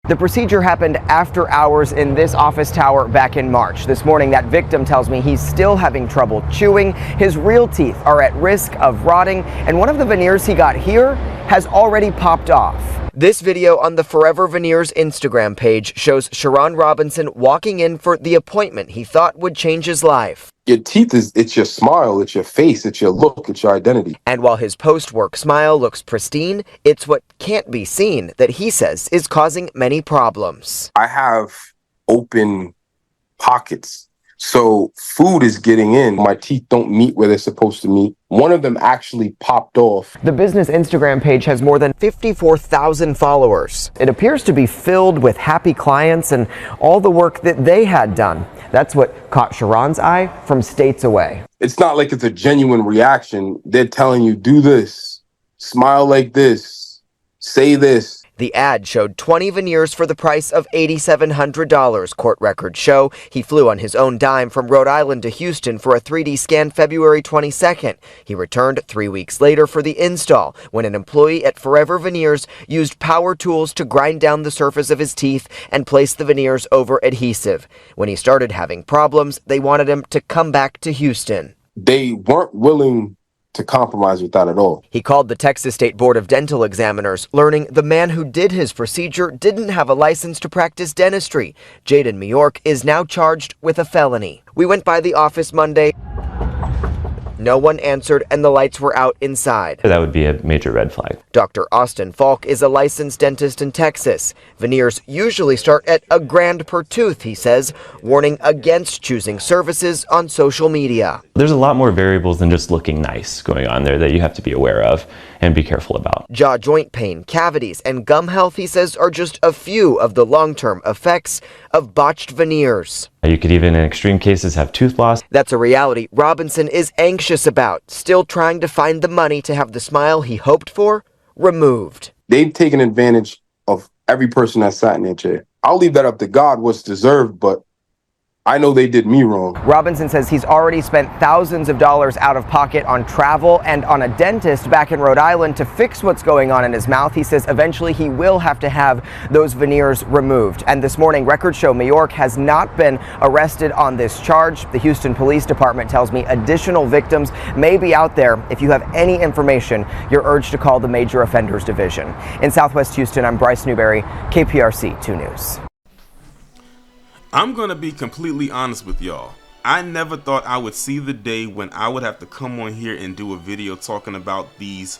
The procedure happened after hours in this office tower back in March. This morning, that victim tells me he's still having trouble chewing. His real teeth are at risk of rotting, and one of the veneers he got here has already popped off. This video on the Forever Veneers Instagram page shows Sharon Robinson walking in for the appointment he thought would change his life. Your teeth it's your smile, it's your face, it's your look, it's your identity. And while his post-work smile looks pristine, it's what can't be seen that he says is causing many problems. I have open pockets, so food is getting in. My teeth don't meet where they're supposed to meet. One of them actually popped off. The business Instagram page has more than 54,000 followers. It appears to be filled with happy clients and all the work that they had done. That's what caught Sharon's eye from states away. It's not like it's a genuine reaction. They're telling you, do this, smile like this, say this. The ad showed 20 veneers for the price of $8,700, court records show. He flew on his own dime from Rhode Island to Houston for a 3D scan February 22nd. He returned 3 weeks later for the install when an employee at Forever Veneers used power tools to grind down the surface of his teeth and place the veneers over adhesive. When he started having problems, they wanted him to come back to Houston. They weren't willing to compromise with that at all. He called the Texas State Board of Dental Examiners, learning the man who did his procedure didn't have a license to practice dentistry. Jaden Mayork is now charged with a felony. We went by the office Monday. No one answered and the lights were out inside. That would be a major red flag. Dr. Austin Falk is a licensed dentist in Texas. Veneers usually start at $1,000 per tooth, he says, warning against choosing services on social media. There's a lot more variables than just looking nice going on there that you have to be aware of and be careful about. Jaw joint pain, cavities, and gum health, he says, are just a few of the long-term effects of botched veneers. You could even, in extreme cases, have tooth loss. That's a reality Robinson is anxious about, still trying to find the money to have the smile he hoped for removed. They've taken advantage of every person that sat in their chair. I'll leave that up to God what's deserved, but I know they did me wrong. Robinson says he's already spent thousands of dollars out of pocket on travel and on a dentist back in Rhode Island to fix what's going on in his mouth. He says eventually he will have to have those veneers removed. And this morning, records show Mayork has not been arrested on this charge. The Houston Police Department tells me additional victims may be out there. If you have any information, you're urged to call the Major Offenders Division. In Southwest Houston, I'm Bryce Newberry, KPRC 2 News. I'm gonna be completely honest with y'all. I never thought I would see the day when I would have to come on here and do a video talking about these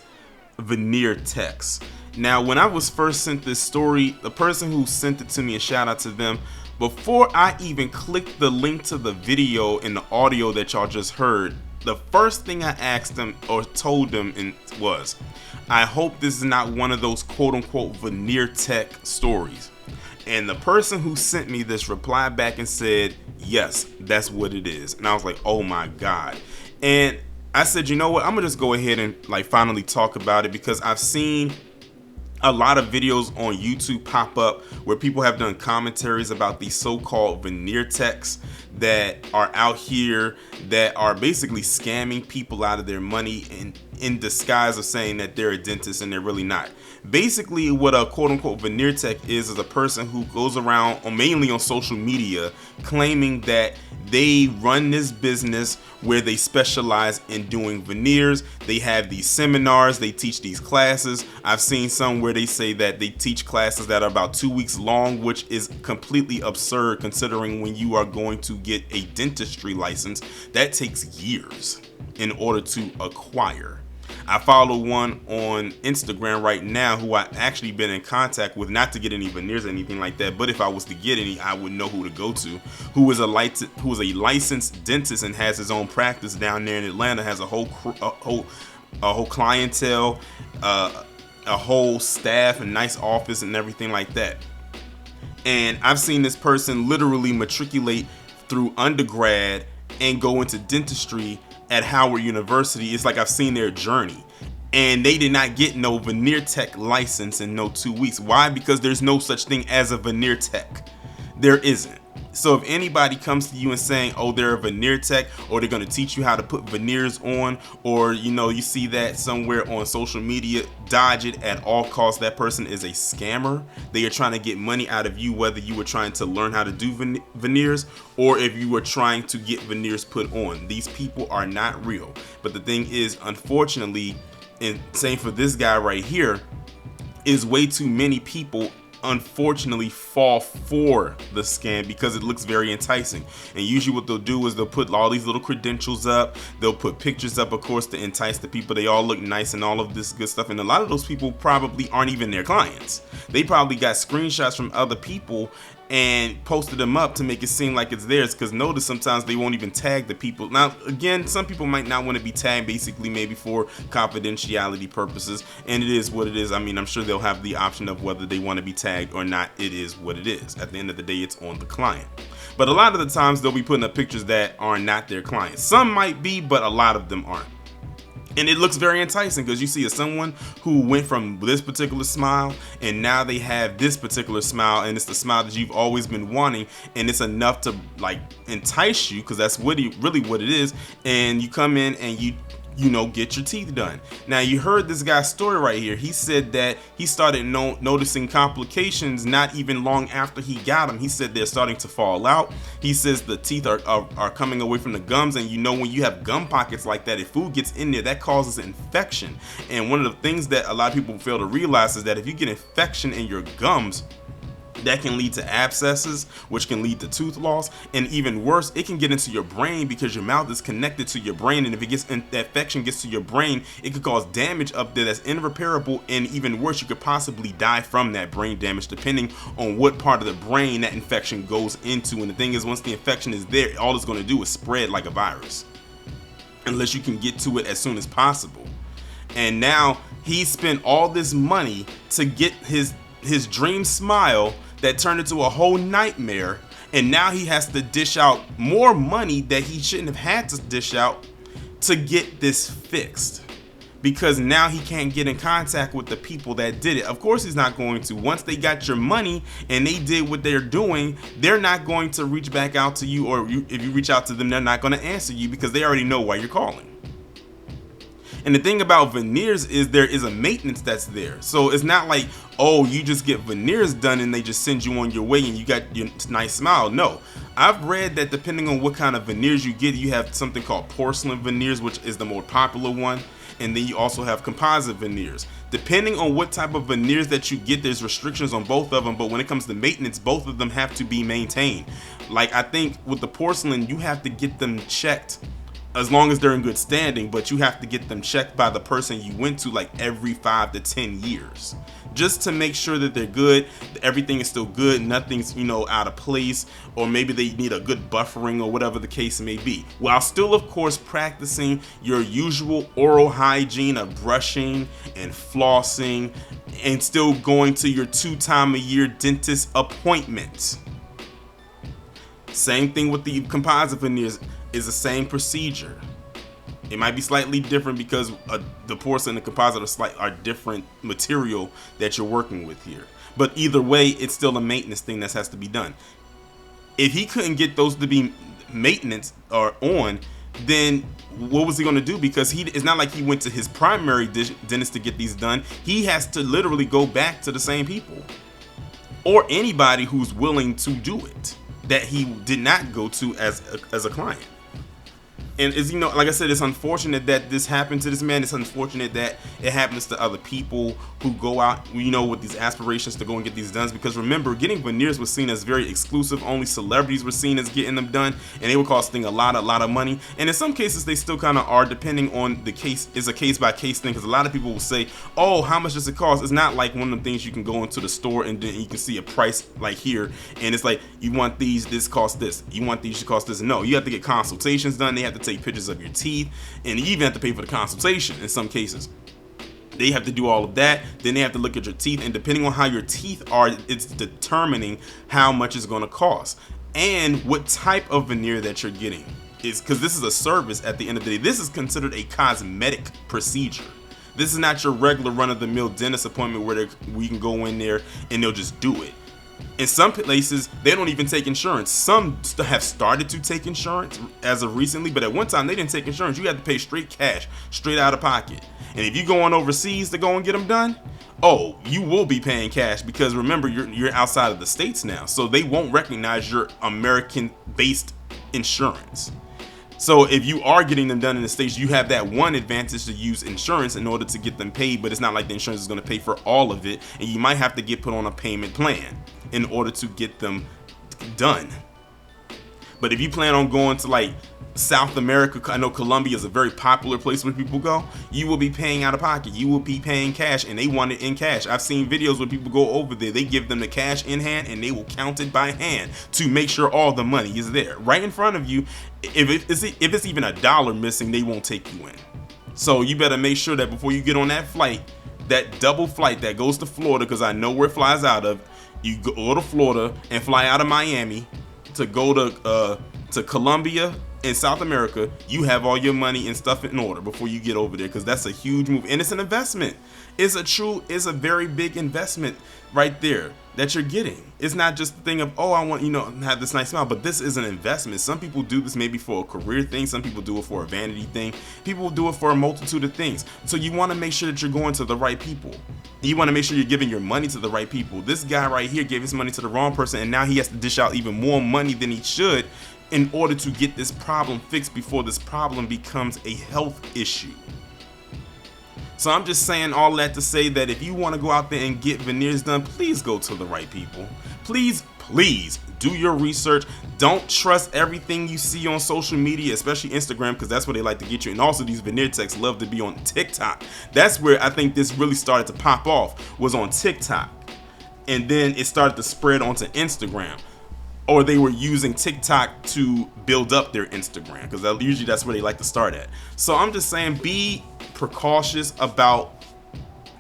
veneer techs. Now, when I was first sent this story, the person who sent it to me, and shout out to them, before I even clicked the link to the video and the audio that y'all just heard, the first thing I asked them or told them was, I hope this is not one of those quote-unquote veneer tech stories. And the person who sent me this replied back and said, yes, that's what it is. And I was like, oh my God. And I said, you know what? I'm gonna just go ahead and finally talk about it, because I've seen a lot of videos on YouTube pop up where people have done commentaries about these so-called veneer techs that are out here that are basically scamming people out of their money in disguise of saying that they're a dentist and they're really not. Basically, what a quote-unquote veneer tech is a person who goes around, or mainly on social media, claiming that they run this business where they specialize in doing veneers. They have these seminars, they teach these classes. I've seen some where they say that they teach classes that are about 2 weeks long, which is completely absurd considering when you are going to get a dentistry license, that takes years in order to acquire. I follow one on Instagram right now who I actually been in contact with, not to get any veneers or anything like that, but if I was to get any, I would know who to go to, who is a licensed dentist and has his own practice down there in Atlanta, has a whole clientele, a whole staff, a nice office and everything like that. And I've seen this person literally matriculate through undergrad and go into dentistry at Howard University. It's like I've seen their journey, and they did not get no veneer tech license in no 2 weeks. Why? Because there's no such thing as a veneer tech. There isn't. So if anybody comes to you and saying, oh, they're a veneer tech, or they're going to teach you how to put veneers on, or you see that somewhere on social media, dodge it at all costs. That person is a scammer. They are trying to get money out of you, whether you were trying to learn how to do veneers or if you were trying to get veneers put on. These people are not real. But the thing is, unfortunately, and same for this guy right here, is way too many people unfortunately fall for the scam because it looks very enticing. And usually what they'll do is they'll put all these little credentials up, they'll put pictures up, of course, to entice the people. They all look nice and all of this good stuff, and a lot of those people probably aren't even their clients. They probably got screenshots from other people and posted them up to make it seem like it's theirs, because notice sometimes they won't even tag the people. Now again, some people might not want to be tagged, basically maybe for confidentiality purposes, and it is what it is. I mean, I'm sure they'll have the option of whether they want to be tagged or not. It is what it is. At the end of the day, it's on the client. But a lot of the times they'll be putting up pictures that are not their clients. Some might be, but a lot of them aren't. And it looks very enticing because you see someone who went from this particular smile and now they have this particular smile, and it's the smile that you've always been wanting, and it's enough to like entice you, because that's really what it is. And you come in and you get your teeth done. Now you heard this guy's story right here. He said that he started noticing complications not even long after he got them. He said they're starting to fall out. He says the teeth are coming away from the gums, and when you have gum pockets like that, if food gets in there, that causes infection. And one of the things that a lot of people fail to realize is that if you get infection in your gums, that can lead to abscesses, which can lead to tooth loss, and even worse, it can get into your brain because your mouth is connected to your brain, and if that infection gets to your brain, it could cause damage up there that's irreparable, and even worse, you could possibly die from that brain damage, depending on what part of the brain that infection goes into. And the thing is, once the infection is there, all it's going to do is spread like a virus, unless you can get to it as soon as possible. And now he spent all this money to get his dream smile that turned into a whole nightmare, and now he has to dish out more money that he shouldn't have had to dish out to get this fixed, because now he can't get in contact with the people that did it. Of course he's not going to. Once they got your money and they did what they're doing, they're not going to reach back out to you, or if you reach out to them, they're not going to answer you because they already know why you're calling. And the thing about veneers is there is a maintenance that's there. So it's not like, oh, you just get veneers done and they just send you on your way and you got your nice smile. No, I've read that depending on what kind of veneers you get, you have something called porcelain veneers, which is the more popular one. And then you also have composite veneers. Depending on what type of veneers that you get, there's restrictions on both of them. But when it comes to maintenance, both of them have to be maintained. Like, I think with the porcelain, you have to get them checked as long as they're in good standing, but you have to get them checked by the person you went to like every 5 to 10 years, just to make sure that they're good, everything is still good, nothing's out of place, or maybe they need a good buffering or whatever the case may be, while still of course practicing your usual oral hygiene of brushing and flossing, and still going to your 2-time-a-year dentist appointments. Same thing with the composite veneers, is the same procedure. It might be slightly different because the porcelain and the composite are different material that you're working with here. But either way, it's still a maintenance thing that has to be done. If he couldn't get those to be maintenance or on, then what was he going to do? Because it's not like he went to his primary dentist to get these done. He has to literally go back to the same people, or anybody who's willing to do it that he did not go to as a client. And like I said, it's unfortunate that this happened to this man. It's unfortunate that it happens to other people who go out, with these aspirations to go and get these done. Because remember, getting veneers was seen as very exclusive. Only celebrities were seen as getting them done, and they were costing a lot of money. And in some cases, they still kind of are, depending on the case. It's a case by case thing, because a lot of people will say, "Oh, how much does it cost?" It's not like one of the things you can go into the store and then you can see a price like here, and it's like, you want these, this costs this. You want these, cost this. No, you have to get consultations done. They have to take pictures of your teeth, and you even have to pay for the consultation in some cases. They have to do all of that. Then they have to look at your teeth, and depending on how your teeth are, it's determining how much it's going to cost and what type of veneer that you're getting. Is because this is a service at the end of the day. This is considered a cosmetic procedure. This is not your regular run-of-the-mill dentist appointment where we can go in there and they'll just do it. In some places, they don't even take insurance. Some have started to take insurance as of recently, but at one time they didn't take insurance. You had to pay straight cash, straight out of pocket. And if you go on overseas to go and get them done, oh, you will be paying cash, because remember, you're outside of the States now, so they won't recognize your American-based insurance. So if you are getting them done in the States, you have that one advantage to use insurance in order to get them paid, but it's not like the insurance is going to pay for all of it, and you might have to get put on a payment plan in order to get them done. But if you plan on going to like South America, I know Colombia is a very popular place where people go, you will be paying out of pocket. You will be paying cash, and they want it in cash. I've seen videos where people go over there, they give them the cash in hand, and they will count it by hand to make sure all the money is there right in front of you. If it's even $1 missing, they won't take you in. So you better make sure that before you get on that flight, that double flight that goes to Florida, because I know where it flies out of, you go to Florida and fly out of Miami to go to Colombia in South America, you have all your money and stuff in order before you get over there, because that's a huge move, and it's an investment. It's a very big investment right there that you're getting. It's not just the thing of, oh, I want, have this nice smile, but this is an investment. Some people do this maybe for a career thing. Some people do it for a vanity thing. People do it for a multitude of things. So you want to make sure that you're going to the right people. You want to make sure you're giving your money to the right people. This guy right here gave his money to the wrong person, and now he has to dish out even more money than he should in order to get this problem fixed before this problem becomes a health issue. So I'm just saying all that to say that if you want to go out there and get veneers done, please go to the right people. Please do your research. Don't trust everything you see on social media, especially Instagram, because that's where they like to get you. And also, these veneer techs love to be on TikTok. That's where I think this really started to pop off, was on TikTok. And then it started to spread onto Instagram. Or they were using TikTok to build up their Instagram, because usually that's where they like to start at. So I'm just saying, be precautious about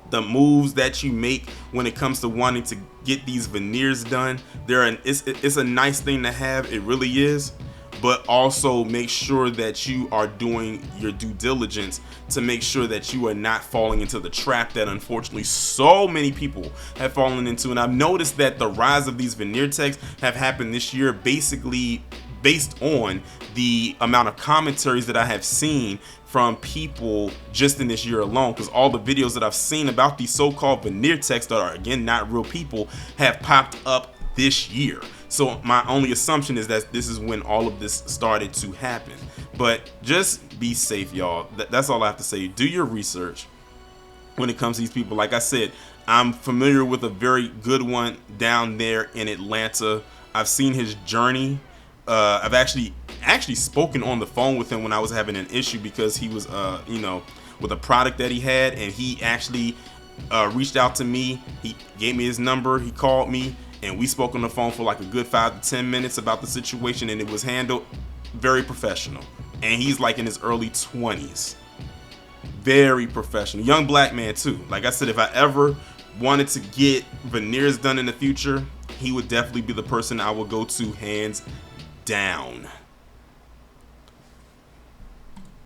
the moves that you make when it comes to wanting to get these veneers done. It's a nice thing to have, it really is, but also make sure that you are doing your due diligence to make sure that you are not falling into the trap that unfortunately so many people have fallen into. And I've noticed that the rise of these veneer techs have happened this year basically based on the amount of commentaries that I have seen from people just in this year alone, because all the videos that I've seen about these so-called veneer techs that are, again, not real people, have popped up this year. So my only assumption is that this is when all of this started to happen. But just be safe, y'all. That's all I have to say. Do your research when it comes to these people. Like I said, I'm familiar with a very good one down there in Atlanta. I've seen his journey. I've actually spoken on the phone with him when I was having an issue, because he was with a product that he had, and he actually reached out to me. He gave me his number, he called me, and we spoke on the phone for like a good 5 to 10 minutes about the situation, and it was handled very professional. And he's like in his early 20s. Very professional. Young black man too. Like I said, if I ever wanted to get veneers done in the future, he would definitely be the person I would go to, hands down.